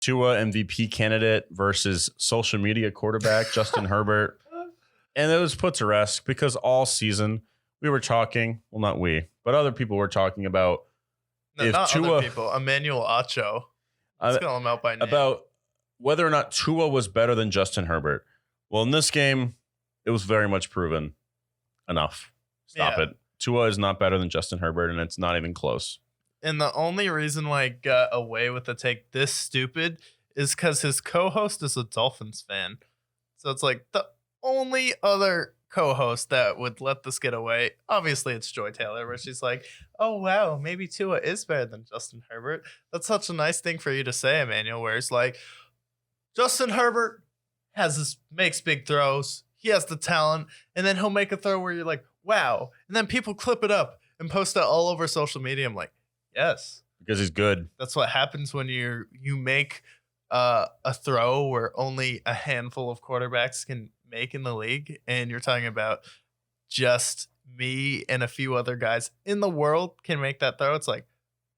Tua MVP candidate versus social media quarterback Justin Herbert. And it was picturesque because all season we were talking, well, not we, but other people were talking about not Tua, other people, Emmanuel Acho. Let's call him out by name. About whether or not Tua was better than Justin Herbert. Well, in this game, it was very much proven. Enough. Stop it. Tua is not better than Justin Herbert, and it's not even close. And the only reason why I got away with the take this stupid is because his co-host is a Dolphins fan. So it's like the only other co-host that would let this get away. Obviously, it's Joy Taylor, where she's like, oh, wow, maybe Tua is better than Justin Herbert. That's such a nice thing for you to say, Emmanuel, where it's like, Justin Herbert makes big throws. He has the talent, and then he'll make a throw where you're like, wow. And then people clip it up and post it all over social media. I'm like, yes. Because he's good. That's what happens when you make a throw where only a handful of quarterbacks can make in the league. And you're talking about just me and a few other guys in the world can make that throw. It's like,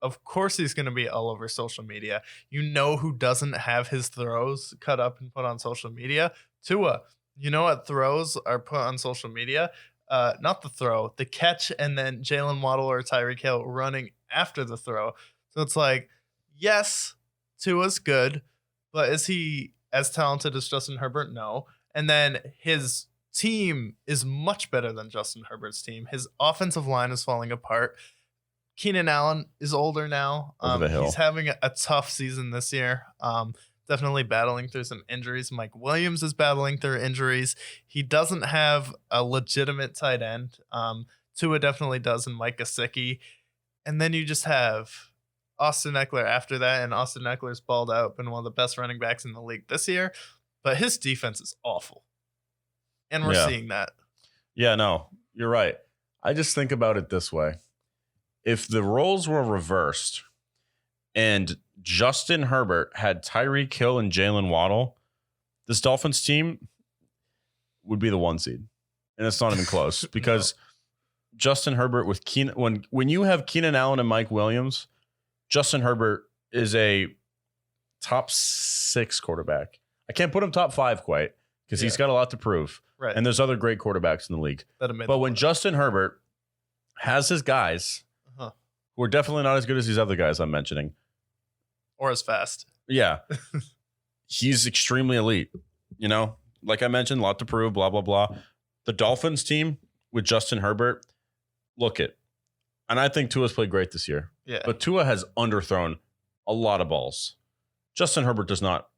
of course he's going to be all over social media. You know who doesn't have his throws cut up and put on social media? Tua. You know what throws are put on social media? Not the throw, the catch, and then Jalen Waddle or Tyreek Hill running after the throw. So it's like, yes, Tua's good, but is he as talented as Justin Herbert? No. And then his team is much better than Justin Herbert's team. His offensive line is falling apart. Keenan Allen is older now. He's having a tough season this year. Definitely battling through some injuries. Mike Williams is battling through injuries. He doesn't have a legitimate tight end. Tua definitely does, and Mike Gesicki. And then you just have Austin Eckler after that, and Austin Eckler's balled out, been one of the best running backs in the league this year. But his defense is awful. And we're seeing that. Yeah, no, you're right. I just think about it this way. If the roles were reversed and Justin Herbert had Tyreek Hill and Jalen Waddle, this Dolphins team would be the 1 seed. And it's not even close because Justin Herbert with Keenan, when you have Keenan Allen and Mike Williams, Justin Herbert is a top 6 quarterback. I can't put him top 5 quite because he's got a lot to prove. Right. And there's other great quarterbacks in the league. But when Justin Herbert has his guys who are definitely not as good as these other guys I'm mentioning, or as fast. Yeah. He's extremely elite. You know, like I mentioned, a lot to prove, blah, blah, blah. The Dolphins team with Justin Herbert, look it. And I think Tua's played great this year. Yeah. But Tua has underthrown a lot of balls. Justin Herbert does not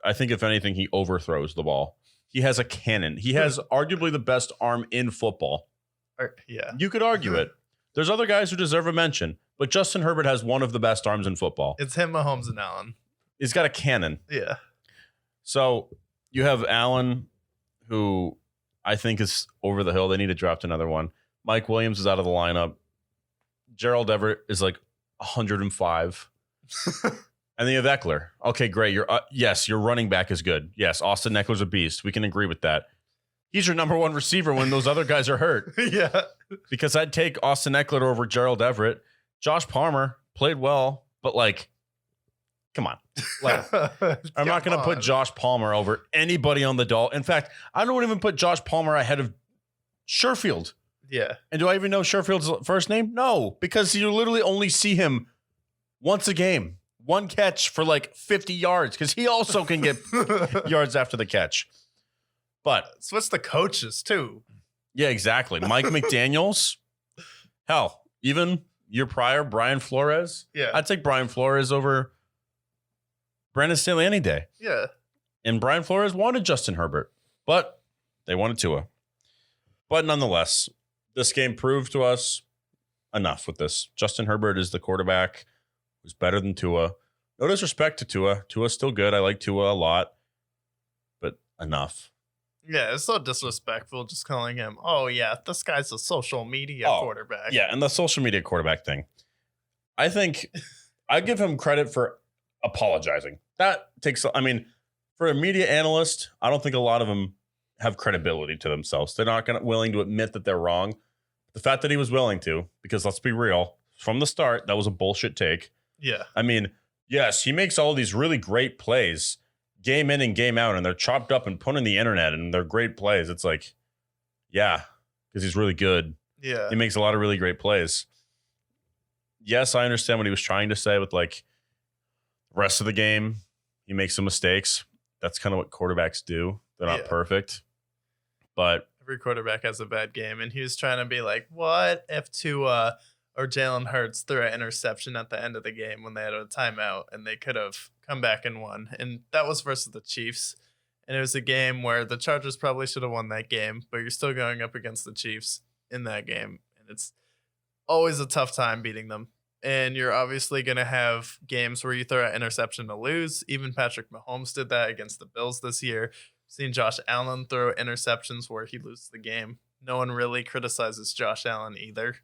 I think if anything, he overthrows the ball. He has a cannon. He has arguably the best arm in football. Yeah. You could argue it. There's other guys who deserve a mention, but Justin Herbert has one of the best arms in football. It's him, Mahomes, and Allen. He's got a cannon. Yeah. So you have Allen, who I think is over the hill. They need to draft another one. Mike Williams is out of the lineup. Gerald Everett is like 105. And then you have Eckler. Okay, great. Yes, your running back is good. Yes, Austin Eckler's a beast. We can agree with that. He's your number 1 receiver when those other guys are hurt. Yeah. Because I'd take Austin Eckler over Gerald Everett. Josh Palmer played well, but like, come on. Like, I'm not going to put Josh Palmer over anybody on the Dolphins. In fact, I don't even put Josh Palmer ahead of Sherfield. Yeah. And do I even know Sherfield's first name? No, because you literally only see him once a game. 1 catch for like 50 yards because he also can get yards after the catch. But switch the coaches too. Yeah, exactly. Mike McDaniels. Hell, even year prior, Brian Flores. Yeah. I'd take Brian Flores over Brandon Staley any day. Yeah. And Brian Flores wanted Justin Herbert, but they wanted Tua. But nonetheless, this game proved to us enough with this. Justin Herbert is the quarterback who's better than Tua. No disrespect to Tua. Tua's still good. I like Tua a lot, but enough. Yeah, it's so disrespectful just calling him, oh, yeah, this guy's a social media quarterback. Yeah, and the social media quarterback thing. I think I give him credit for apologizing. That takes, I mean, for a media analyst, I don't think a lot of them have credibility to themselves. They're not willing to admit that they're wrong. The fact that he was willing to, because let's be real, from the start, that was a bullshit take. Yeah. I mean, Yes, he makes all these really great plays, game in and game out, and they're chopped up and put on the internet, and they're great plays. It's like, yeah, because he's really good. Yeah. He makes a lot of really great plays. Yes, I understand what he was trying to say with like rest of the game. He makes some mistakes. That's kind of what quarterbacks do. They're not perfect, but every quarterback has a bad game. And he was trying to be like, what if Tua or Jalen Hurts threw an interception at the end of the game when they had a timeout and they could have come back and won? And that was versus the Chiefs. And it was a game where the Chargers probably should have won that game, but you're still going up against the Chiefs in that game. And it's always a tough time beating them. And you're obviously going to have games where you throw an interception to lose. Even Patrick Mahomes did that against the Bills this year. Seen Josh Allen throw interceptions where he loses the game. No one really criticizes Josh Allen either.